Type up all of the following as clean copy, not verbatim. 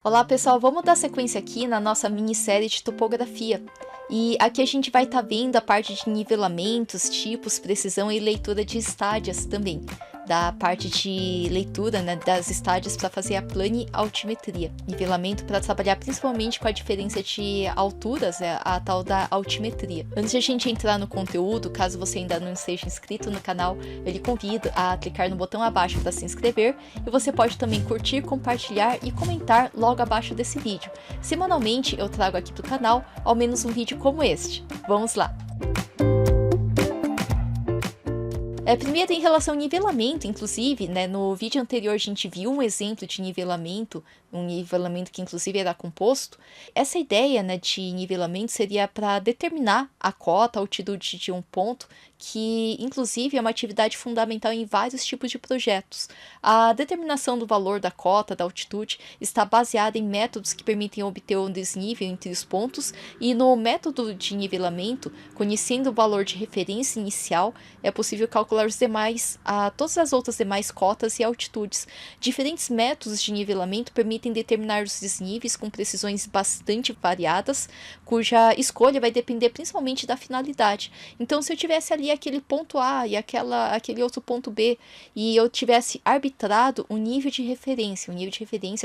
Olá pessoal, vamos dar sequência aqui na nossa minissérie de topografia. E aqui a gente vai estar vendo a parte de nivelamentos, tipos, precisão e leitura de estádios também. Da parte de leitura, né, das estádios para fazer a planialtimetria. Nivelamento para trabalhar principalmente com a diferença de alturas, a tal da altimetria. Antes de a gente entrar no conteúdo, caso você ainda não esteja inscrito no canal, eu lhe convido a clicar no botão abaixo para se inscrever e você pode também curtir, compartilhar e comentar logo abaixo desse vídeo. Semanalmente eu trago aqui para o canal ao menos um vídeo como este. Vamos lá! Primeiro, em relação ao nivelamento, inclusive, né, no vídeo anterior a gente viu um exemplo de nivelamento, um nivelamento que inclusive era composto. Essa ideia, né, de nivelamento seria para determinar a cota, a altitude de um ponto, que inclusive é uma atividade fundamental em vários tipos de projetos. A determinação do valor da cota, da altitude, está baseada em métodos que permitem obter um desnível entre os pontos, e no método de nivelamento, conhecendo o valor de referência inicial, é possível calcular os demais, todas as outras demais cotas e altitudes. Diferentes métodos de nivelamento permitem determinar os desníveis com precisões bastante variadas, cuja escolha vai depender principalmente da finalidade. Então, se eu tivesse ali aquele ponto A e aquele outro ponto B, e eu tivesse arbitrado um nível de referência,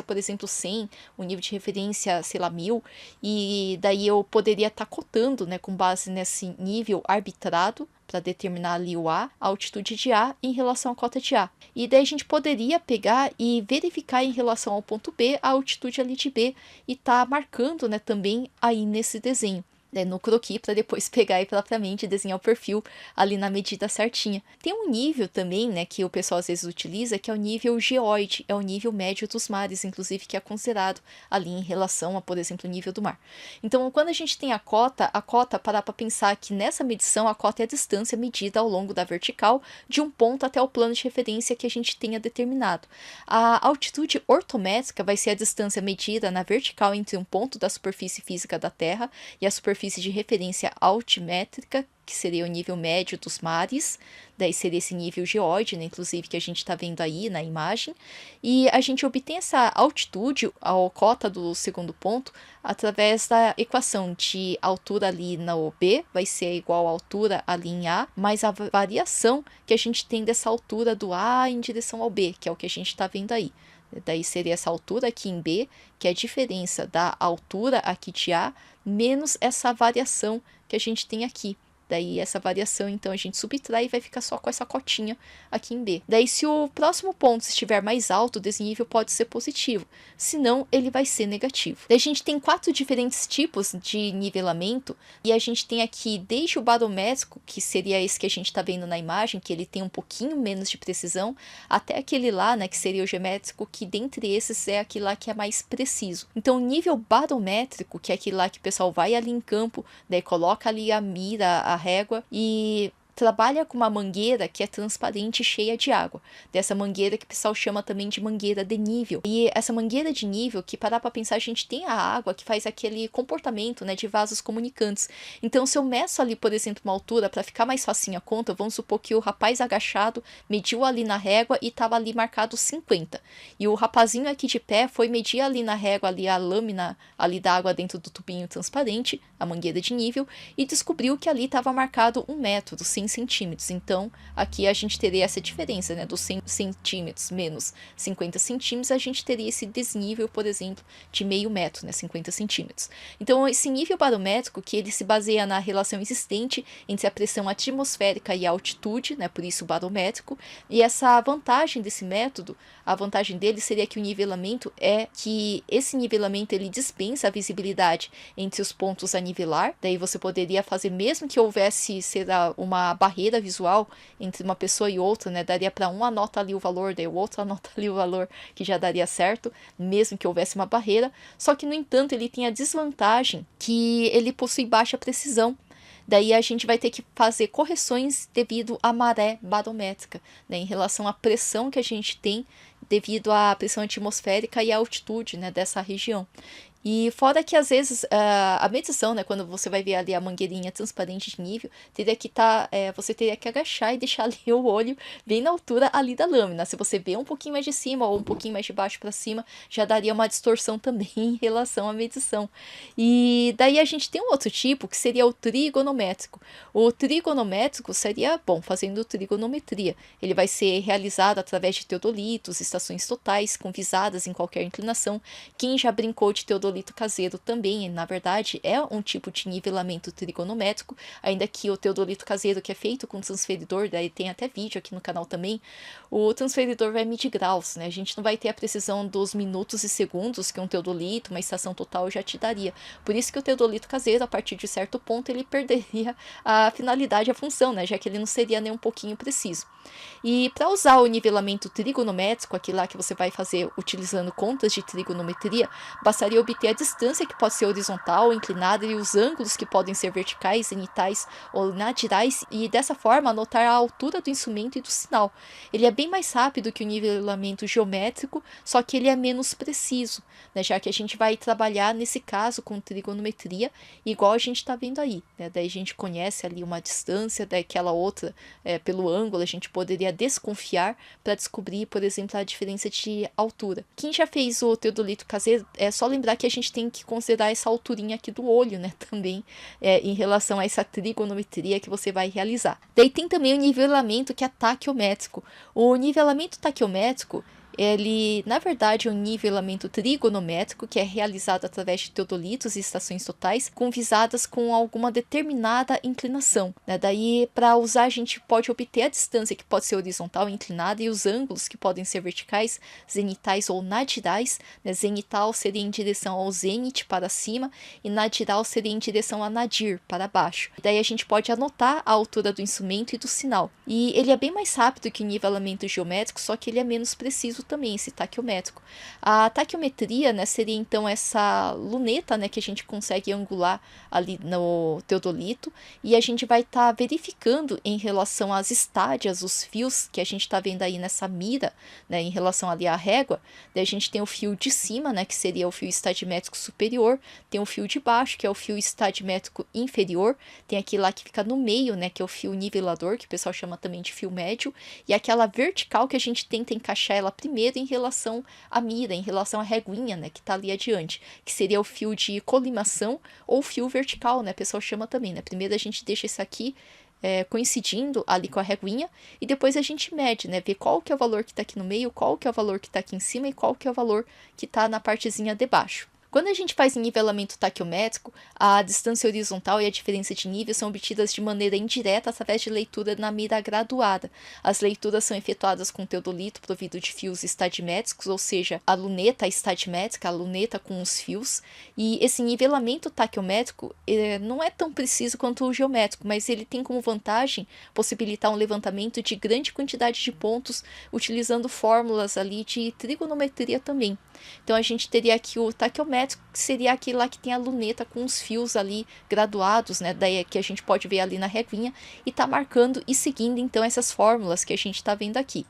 por exemplo, 100, um nível de referência, sei lá, 1000, e daí eu poderia estar cotando, né, com base nesse nível arbitrado, para determinar ali o A, a altitude de A em relação à cota de A. E daí a gente poderia pegar e verificar em relação ao ponto B a altitude ali de B e tá marcando, né, também aí nesse desenho, no croquis, para depois pegar e propriamente desenhar o perfil ali na medida certinha. Tem um nível também, né, que o pessoal às vezes utiliza, que é o nível geóide, é o nível médio dos mares, inclusive, que é considerado ali em relação a, por exemplo, o nível do mar. Então, quando a gente tem a cota, parar para pensar que nessa medição, a cota é a distância medida ao longo da vertical de um ponto até o plano de referência que a gente tenha determinado. A altitude ortométrica vai ser a distância medida na vertical entre um ponto da superfície física da Terra e a superfície de referência altimétrica, que seria o nível médio dos mares, daí seria esse nível geóide, né, inclusive, que a gente está vendo aí na imagem, e a gente obtém essa altitude, a cota do segundo ponto, através da equação de altura ali na OB, vai ser igual à altura ali em A, mais a variação que a gente tem dessa altura do A em direção ao B, que é o que a gente está vendo aí. Daí seria essa altura aqui em B, que é a diferença da altura aqui de A, menos essa variação que a gente tem aqui. Daí essa variação, então, a gente subtrai e vai ficar só com essa cotinha aqui em B. Daí, se o próximo ponto estiver mais alto, o desnível pode ser positivo, senão ele vai ser negativo. Daí a gente tem 4 diferentes tipos de nivelamento, e a gente tem aqui desde o barométrico, que seria esse que a gente está vendo na imagem, que ele tem um pouquinho menos de precisão, até aquele lá, né, que seria o geométrico, que dentre esses é aquele lá que é mais preciso. Então, o nível barométrico, que é aquele lá que o pessoal vai ali em campo, daí coloca ali a mira, a régua, e trabalha com uma mangueira que é transparente e cheia de água. Dessa mangueira que o pessoal chama também de mangueira de nível. E essa mangueira de nível, que parar para pensar, a gente tem a água que faz aquele comportamento, né, de vasos comunicantes. Então, se eu meço ali, por exemplo, uma altura, para ficar mais facinho a conta, vamos supor que o rapaz agachado mediu ali na régua e estava ali marcado 50. E o rapazinho aqui de pé foi medir ali na régua, ali a lâmina ali da água dentro do tubinho transparente, a mangueira de nível, e descobriu que ali estava marcado 1 metro, 100 centímetros. Então, aqui a gente teria essa diferença, né, dos 100 centímetros menos 50 centímetros, a gente teria esse desnível, por exemplo, de meio metro, né, 50 centímetros. Então, esse nível barométrico, que ele se baseia na relação existente entre a pressão atmosférica e a altitude, né, por isso barométrico, e essa vantagem desse método, a vantagem dele seria que o nivelamento é que esse nivelamento ele dispensa a visibilidade entre os pontos a nivelar, daí você poderia fazer, mesmo que houvesse, será, uma barreira visual entre uma pessoa e outra, né, daria para um anota ali o valor, daí o outro anota ali o valor, que já daria certo, mesmo que houvesse uma barreira. Só que, no entanto, ele tem a desvantagem que ele possui baixa precisão. Daí a gente vai ter que fazer correções devido à maré barométrica, né, em relação à pressão que a gente tem devido à pressão atmosférica e à altitude, né, dessa região. E fora que às vezes a medição, né, quando você vai ver ali a mangueirinha transparente de nível, você teria que agachar e deixar ali o olho bem na altura ali da lâmina. Se você vê um pouquinho mais de cima ou um pouquinho mais de baixo para cima, já daria uma distorção também em relação à medição. E daí a gente tem um outro tipo que seria o trigonométrico. O trigonométrico seria, bom, fazendo trigonometria. Ele vai ser realizado através de teodolitos, estações totais, com visadas em qualquer inclinação. Quem já brincou de teodolito caseiro também, na verdade, é um tipo de nivelamento trigonométrico, ainda que o teodolito caseiro, que é feito com transferidor, daí tem até vídeo aqui no canal também, o transferidor vai medir graus, né? A gente não vai ter a precisão dos minutos e segundos que um teodolito, uma estação total já te daria. Por isso que o teodolito caseiro, a partir de certo ponto, ele perderia a finalidade, a função, né? Já que ele não seria nem um pouquinho preciso. E para usar o nivelamento trigonométrico, aqui lá que você vai fazer utilizando contas de trigonometria, bastaria obter a distância, que pode ser horizontal ou inclinada, e os ângulos, que podem ser verticais, zenitais ou nadirais, e dessa forma anotar a altura do instrumento e do sinal. Ele é bem mais rápido que o nivelamento geométrico, só que ele é menos preciso, né? Já que a gente vai trabalhar nesse caso com trigonometria, igual a gente está vendo aí, né? Daí a gente conhece ali uma distância, daquela outra, pelo ângulo, a gente poderia desconfiar para descobrir, por exemplo, a diferença de altura. Quem já fez o teodolito caseiro, é só lembrar que a gente tem que considerar essa alturinha aqui do olho, né, também, em relação a essa trigonometria que você vai realizar. Daí tem também o nivelamento, que é taquiométrico. O nivelamento taquiométrico, ele, na verdade, é um nivelamento trigonométrico que é realizado através de teodolitos e estações totais com visadas com alguma determinada inclinação, né? Daí, para usar, a gente pode obter a distância, que pode ser horizontal, inclinada, e os ângulos, que podem ser verticais, zenitais ou nadirais, né? Zenital seria em direção ao zênite, para cima, e nadiral seria em direção a nadir, para baixo. Daí a gente pode anotar a altura do instrumento e do sinal. E ele é bem mais rápido que o nivelamento geométrico, só que ele é menos preciso também, esse taquiométrico. A taquiometria, né, seria então essa luneta, né, que a gente consegue angular ali no teodolito, e a gente vai estar verificando em relação às estádias, os fios que a gente está vendo aí nessa mira, né, em relação ali à régua. Daí a gente tem o fio de cima, né, que seria o fio estadimétrico superior, tem o fio de baixo, que é o fio estadimétrico inferior, tem aquele lá que fica no meio, né, que é o fio nivelador, que o pessoal chama também de fio médio, e aquela vertical que a gente tenta encaixar ela primeiro em relação à mira, em relação à reguinha, né, que está ali adiante, que seria o fio de colimação ou fio vertical, né, o pessoal chama também, né. Primeiro a gente deixa esse aqui coincidindo ali com a reguinha, e depois a gente mede, né, ver qual que é o valor que está aqui no meio, qual que é o valor que está aqui em cima e qual que é o valor que está na partezinha de baixo. Quando a gente faz nivelamento taquiométrico, a distância horizontal e a diferença de nível são obtidas de maneira indireta através de leitura na mira graduada. As leituras são efetuadas com teodolito provido de fios estadimétricos, ou seja, a luneta estadimétrica, a luneta com os fios, e esse nivelamento taquiométrico não é tão preciso quanto o geométrico, mas ele tem como vantagem possibilitar um levantamento de grande quantidade de pontos utilizando fórmulas ali de trigonometria também. Então a gente teria aqui o taquiométrico, que seria aquele lá que tem a luneta com os fios ali graduados, né? Daí que a gente pode ver ali na reguinha e tá marcando e seguindo então essas fórmulas que a gente está vendo aqui.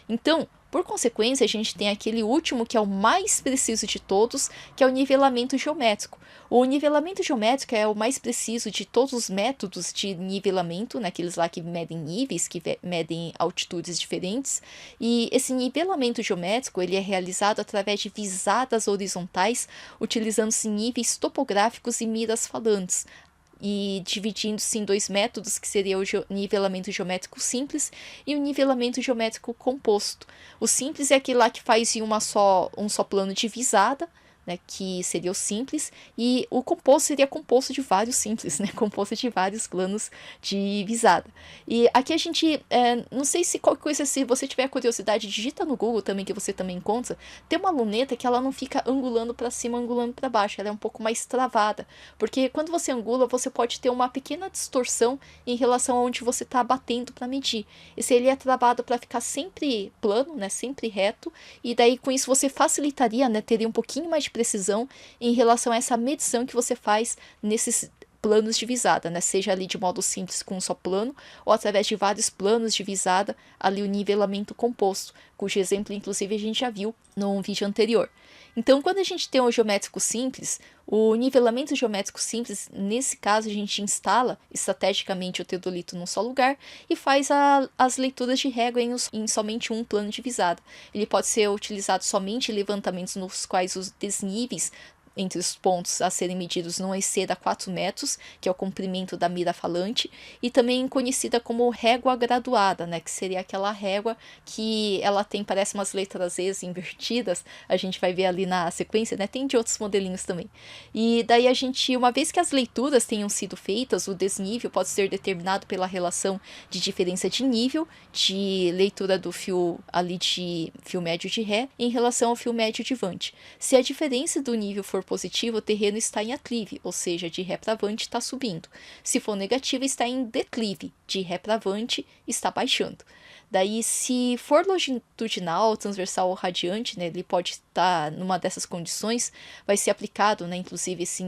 Então, por consequência, a gente tem aquele último que é o mais preciso de todos, que é o nivelamento geométrico. O nivelamento geométrico é o mais preciso de todos os métodos de nivelamento, naqueles lá que medem níveis, que medem altitudes diferentes. E esse nivelamento geométrico ele é realizado através de visadas horizontais, utilizando-se níveis topográficos e miras falantes, e dividindo-se em dois métodos, que seria o nivelamento geométrico simples e o nivelamento geométrico composto. O simples é aquele lá que faz em um só plano de visada, né, que seria o simples, e o composto seria composto de vários simples, né, composto de vários planos de visada. E aqui a gente, não sei se qualquer coisa, se você tiver curiosidade, digita no Google também, que você também encontra, tem uma luneta que ela não fica angulando para cima, angulando para baixo, ela é um pouco mais travada, porque quando você angula, você pode ter uma pequena distorção em relação a onde você está batendo para medir. Esse ele é travado para ficar sempre plano, né, sempre reto, e daí com isso você facilitaria, né, teria um pouquinho mais de precisão em relação a essa medição que você faz nesses planos de visada, né? Seja ali de modo simples com um só plano, ou através de vários planos de visada, ali o nivelamento composto, cujo exemplo, inclusive, a gente já viu no vídeo anterior. Então, quando a gente tem um geométrico simples, o nivelamento geométrico simples, nesse caso, a gente instala estrategicamente o teodolito num só lugar e faz as leituras de régua em somente um plano de visada. Ele pode ser utilizado somente em levantamentos nos quais os desníveis entre os pontos a serem medidos não exceda 4 metros, que é o comprimento da mira falante, e também conhecida como régua graduada, né, que seria aquela régua que ela tem, parece umas letras Z's invertidas, a gente vai ver ali na sequência, né, tem de outros modelinhos também. E daí a gente, uma vez que as leituras tenham sido feitas, o desnível pode ser determinado pela relação de diferença de nível, de leitura do fio ali de fio médio de Ré, em relação ao fio médio de Vante. Se a diferença do nível for positivo, o terreno está em aclive, ou seja, de ré para avante está subindo. Se for negativo, está em declive, de ré para avante está baixando. Daí, se for longitudinal, transversal ou radiante, né, ele pode estar numa dessas condições, vai ser aplicado, né, inclusive esse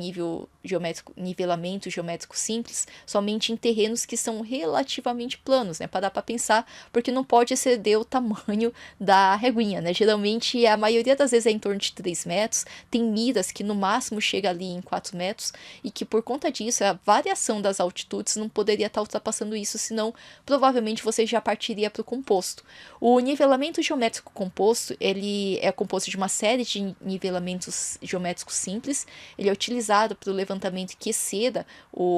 nivelamento geométrico simples, somente em terrenos que são relativamente planos, né, para dar para pensar, porque não pode exceder o tamanho da reguinha, né, geralmente a maioria das vezes é em torno de 3 metros, tem miras que no máximo chega ali em 4 metros, e que por conta disso, a variação das altitudes não poderia estar ultrapassando isso, senão provavelmente você já partiria para o composto. O nivelamento geométrico composto, ele é composto de uma série de nivelamentos geométricos simples, ele é utilizado para o levantamento que exceda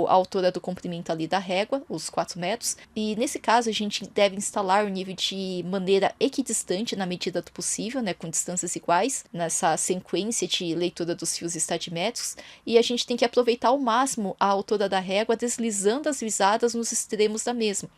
a altura do comprimento ali da régua, os 4 metros, e nesse caso a gente deve instalar o nível de maneira equidistante na medida do possível, né, com distâncias iguais, nessa sequência de leitura dos fios estadimétricos, e a gente tem que aproveitar ao máximo a altura da régua, deslizando as visadas nos extremos da mesma,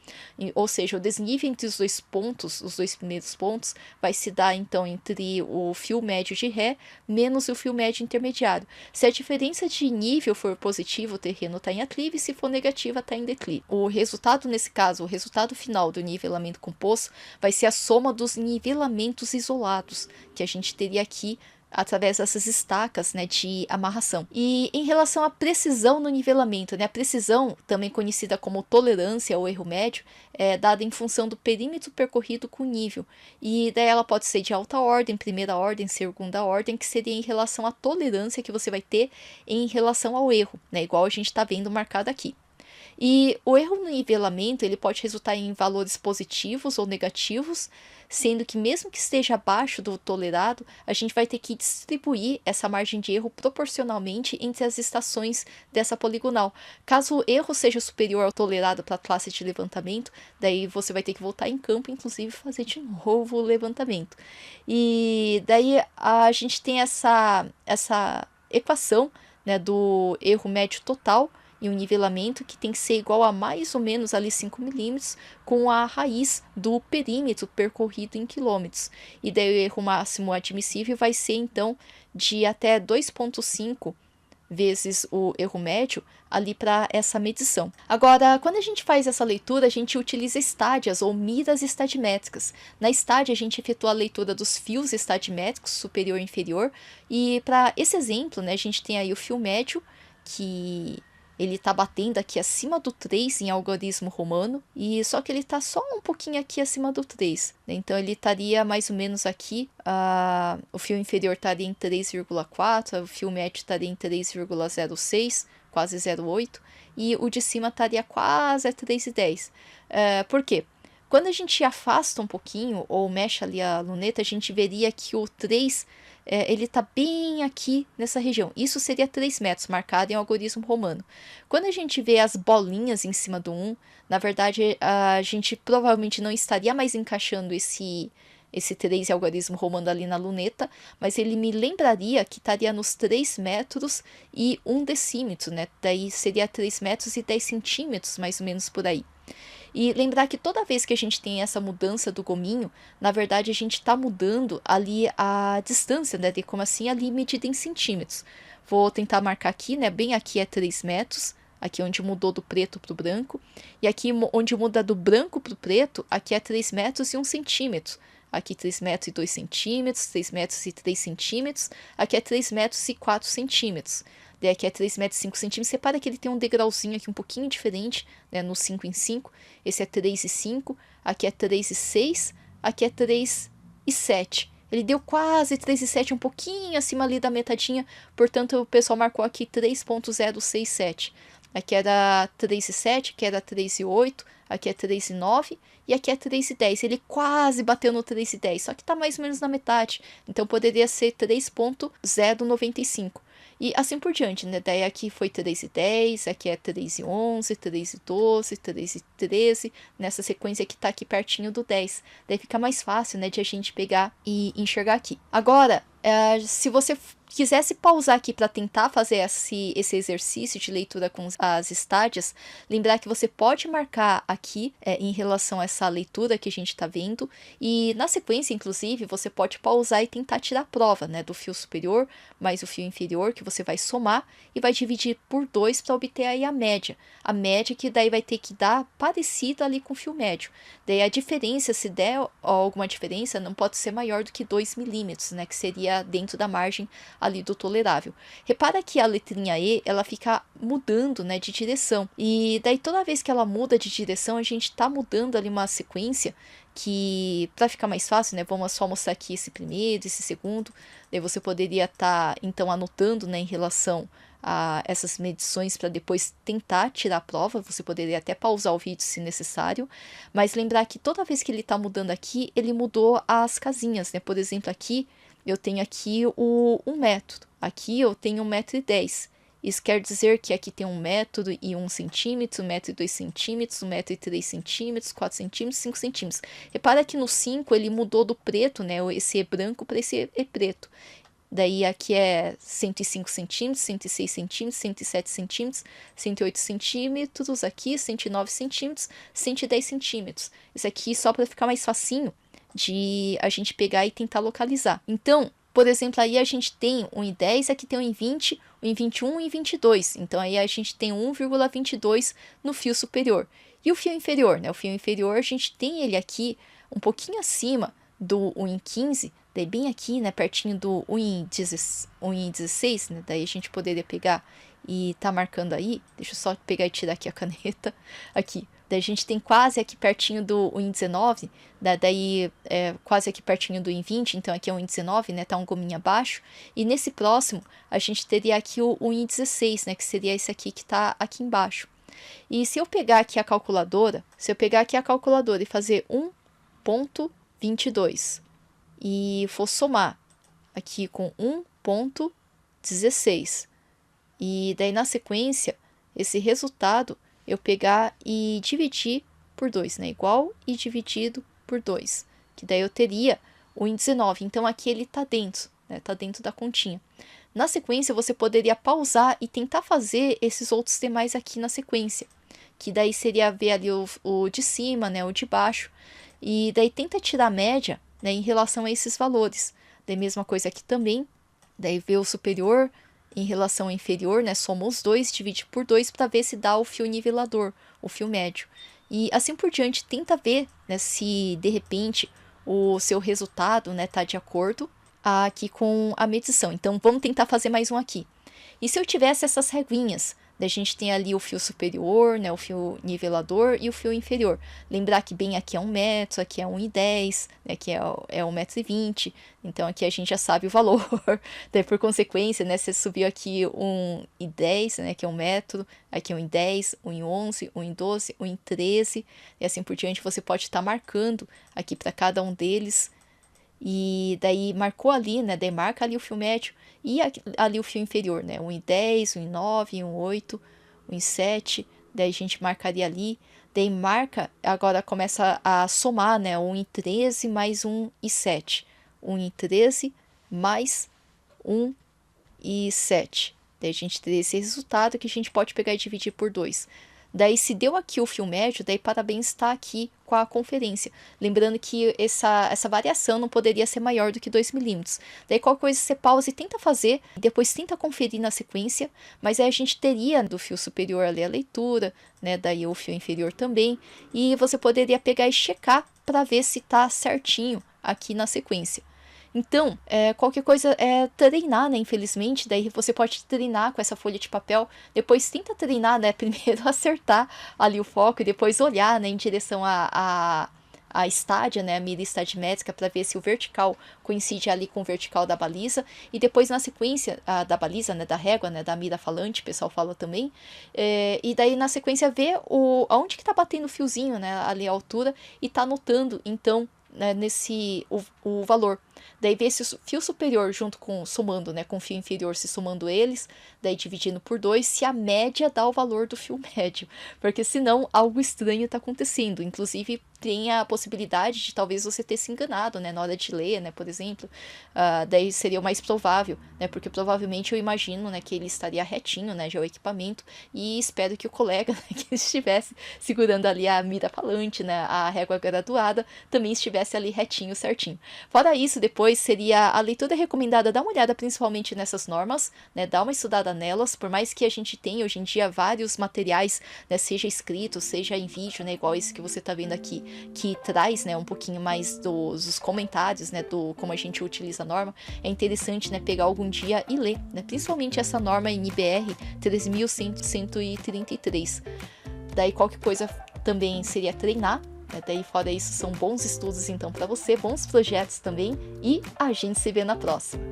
ou seja, o desnível entre os dois pontos, os dois primeiros pontos, vai se dar então entre o fio médio de Ré menos o fio médio intermediário. Se a diferença de nível for positiva, o terreno está em aclive, se for negativa, está em declive. O resultado, nesse caso, o resultado final do nivelamento composto vai ser a soma dos nivelamentos isolados, que a gente teria aqui através dessas estacas, né, de amarração. E em relação à precisão no nivelamento, né, a precisão, também conhecida como tolerância ou erro médio, é dada em função do perímetro percorrido com o nível. E daí ela pode ser de alta ordem, primeira ordem, segunda ordem, que seria em relação à tolerância que você vai ter em relação ao erro, né, igual a gente está vendo marcado aqui. E o erro no nivelamento ele pode resultar em valores positivos ou negativos, sendo que mesmo que esteja abaixo do tolerado, a gente vai ter que distribuir essa margem de erro proporcionalmente entre as estações dessa poligonal. Caso o erro seja superior ao tolerado para a classe de levantamento, daí você vai ter que voltar em campo, inclusive fazer de novo o levantamento. E daí a gente tem essa equação, né, do erro médio total, e um nivelamento que tem que ser igual a mais ou menos ali 5 milímetros com a raiz do perímetro percorrido em quilômetros. E daí o erro máximo admissível vai ser então de até 2,5 vezes o erro médio ali para essa medição. Agora, quando a gente faz essa leitura, a gente utiliza estádias ou miras estadimétricas. Na estádia, a gente efetua a leitura dos fios estadimétricos superior e inferior, e para esse exemplo, né, a gente tem aí o fio médio, que ele está batendo aqui acima do 3 em algarismo romano, e só que ele está só um pouquinho aqui acima do 3. Né? Então ele estaria mais ou menos aqui, o fio inferior estaria em 3,4, o fio médio estaria em 3,06, quase 0,8, e o de cima estaria quase a 3,10. Por quê? Quando a gente afasta um pouquinho, ou mexe ali a luneta, a gente veria que o 3 ele está bem aqui nessa região. Isso seria 3 metros, marcado em algarismo romano. Quando a gente vê as bolinhas em cima do 1, na verdade, a gente provavelmente não estaria mais encaixando esse 3 em algarismo romano ali na luneta, mas ele me lembraria que estaria nos 3 metros e 1 decímetro, né? Daí seria 3 metros e 10 centímetros, mais ou menos por aí. E lembrar que toda vez que a gente tem essa mudança do gominho, na verdade a gente está mudando ali a distância, né? De como assim ali medida em centímetros. Vou tentar marcar aqui, né? Bem aqui é 3 metros, aqui onde mudou do preto para o branco. E aqui onde muda do branco para o preto, aqui é 3 metros e 1 centímetro. Aqui 3 metros e 2 centímetros, 3 metros e 3 centímetros. Aqui é 3 metros e 4 centímetros. daí aqui é 3 metros e 5 centímetros. Repara que ele tem um degrauzinho aqui um pouquinho diferente, né, no 5 em 5. Esse é 3 e 5, aqui é 3 e 6, aqui é 3 e 7. Ele deu quase 3 e 7, um pouquinho acima ali da metadinha, portanto o pessoal marcou aqui 3.067. Aqui era 3 e 7, aqui era 3 e 8, aqui é 3 e 9 e aqui é 3 e 10. Ele quase bateu no 3 e 10, só que tá mais ou menos na metade. Então poderia ser 3.095. E assim por diante, né? Daí aqui foi 3 e 10, aqui é 3 e 11, 3 e 12, 3 e 13, nessa sequência que tá aqui pertinho do 10. Daí fica mais fácil, né, de a gente pegar e enxergar aqui. Agora, se você quisesse pausar aqui para tentar fazer esse exercício de leitura com as estádias, lembrar que você pode marcar aqui em relação a essa leitura que a gente está vendo, e na sequência, inclusive, você pode pausar e tentar tirar a prova, né, do fio superior mais o fio inferior, que você vai somar e vai dividir por 2 para obter aí a média. A média que daí vai ter que dar parecida ali com o fio médio. Daí a diferença, se der alguma diferença, não pode ser maior do que 2 milímetros, né, que seria dentro da margem ali do tolerável. Repara que a letrinha E, ela fica mudando, né, de direção. E daí toda vez que ela muda de direção, a gente tá mudando ali uma sequência que, para ficar mais fácil, né, vamos só mostrar aqui esse primeiro, esse segundo. Daí você poderia estar, então, anotando, né, em relação a essas medições para depois tentar tirar a prova. Você poderia até pausar o vídeo se necessário, mas lembrar que toda vez que ele está mudando aqui, ele mudou as casinhas, né? Por exemplo, aqui eu tenho aqui um método, aqui eu tenho 1,10 m. Isso quer dizer que aqui tem 1,01 centímetro, 1,02 centímetros, 1,03 centímetros, 4 centímetros, 5 centímetros. Repara que no 5 ele mudou do preto, né? Esse E branco para esse E preto. Daí aqui é 105 centímetros, 106 centímetros, 107 centímetros, 108 centímetros, aqui 109 centímetros, 110 centímetros. Isso aqui só para ficar mais facinho de a gente pegar e tentar localizar. Então, por exemplo, aí a gente tem um em 10, aqui tem um em 20, um em 21 e um em 22. Então aí a gente tem 1,22 no fio superior. E o fio inferior, né? O fio inferior a gente tem ele aqui um pouquinho acima do 1 em 15, daí bem aqui, né, pertinho do 1 em 16, né, daí a gente poderia pegar e tá marcando aí, deixa eu só pegar e tirar aqui a caneta, aqui, daí a gente tem quase aqui pertinho do 1 em 19, daí quase aqui pertinho do 1 em 20, então aqui é 1 em 19, né, tá um gominho abaixo, e nesse próximo a gente teria aqui o 1 em 16, né, que seria esse aqui que tá aqui embaixo. E se eu pegar aqui a calculadora, e fazer 1,22 e for somar aqui com 1,16 e daí na sequência esse resultado eu pegar e dividir por 2, né, igual e dividido por 2, que daí eu teria o em 19, então aqui ele tá dentro, né, tá dentro da continha. Na sequência você poderia pausar e tentar fazer esses outros demais aqui na sequência, que daí seria ver ali o de cima, né, o de baixo, e daí tenta tirar a média, né, em relação a esses valores. Daí mesma coisa aqui também, daí ver o superior em relação ao inferior, né, soma os dois, divide por 2 para ver se dá o fio nivelador, o fio médio. E assim por diante, tenta ver, né, se de repente o seu resultado, né, tá de acordo aqui com a medição. Então vamos tentar fazer mais um aqui. E se eu tivesse essas reguinhas, a gente tem ali o fio superior, né, o fio nivelador e o fio inferior. Lembrar que bem aqui é 1 metro, aqui é 1,10, né, aqui é 1,20 m, então aqui a gente já sabe o valor. Daí por consequência, né, você subiu aqui 1,10, né, que é 1 metro, aqui é 1,10, 1,11, 1,12, 1,13, e assim por diante você pode estar marcando aqui para cada um deles. E daí marcou ali, né? Daí marca ali o fio médio e ali o fio inferior, né? 1,10, 1,9, 1,8, 1,7. Daí a gente marcaria ali. Daí marca, agora começa a somar, né? 1,13 mais 1,7. 1,13 mais 1,7. Daí a gente teria esse resultado que a gente pode pegar e dividir por 2. Daí, se deu aqui o fio médio, daí parabéns está aqui com a conferência. Lembrando que essa variação não poderia ser maior do que 2 milímetros. Daí, qualquer coisa você pausa e tenta fazer, e depois tenta conferir na sequência, mas aí a gente teria do fio superior ali a leitura, né? Daí o fio inferior também, e você poderia pegar e checar para ver se está certinho aqui na sequência. Então, qualquer coisa é treinar, né? Infelizmente, daí você pode treinar com essa folha de papel. Depois tenta treinar, né? Primeiro acertar ali o foco e depois olhar, né, em direção a estádia, né, a mira estadimétrica, para ver se o vertical coincide ali com o vertical da baliza, e depois na sequência da baliza, né, da régua, né, da mira falante, o pessoal fala também, e daí na sequência ver aonde que tá batendo o fiozinho, né, ali a altura, e tá anotando, então, né, o valor. Daí ver se o fio superior junto com, somando, né, com o fio inferior, se somando eles, daí dividindo por 2, se a média dá o valor do fio médio, porque senão algo estranho está acontecendo, inclusive tem a possibilidade de talvez você ter se enganado, né, na hora de ler, né, por exemplo, daí seria o mais provável, né, porque provavelmente eu imagino, né, que ele estaria retinho, né, já o equipamento, e espero que o colega, né, que estivesse segurando ali a mira falante, né, a régua graduada, também estivesse ali retinho, certinho. Fora isso, depois seria a leitura recomendada, dar uma olhada principalmente nessas normas, né, dar uma estudada nelas, por mais que a gente tenha hoje em dia vários materiais, né, seja escrito, seja em vídeo, né, igual esse que você está vendo aqui, que traz, né, um pouquinho mais dos comentários, né, do como a gente utiliza a norma, é interessante, né, pegar algum dia e ler, né, principalmente essa norma NBR 3133. Daí qualquer coisa também seria treinar, né, daí fora isso são bons estudos então para você, bons projetos também, e a gente se vê na próxima.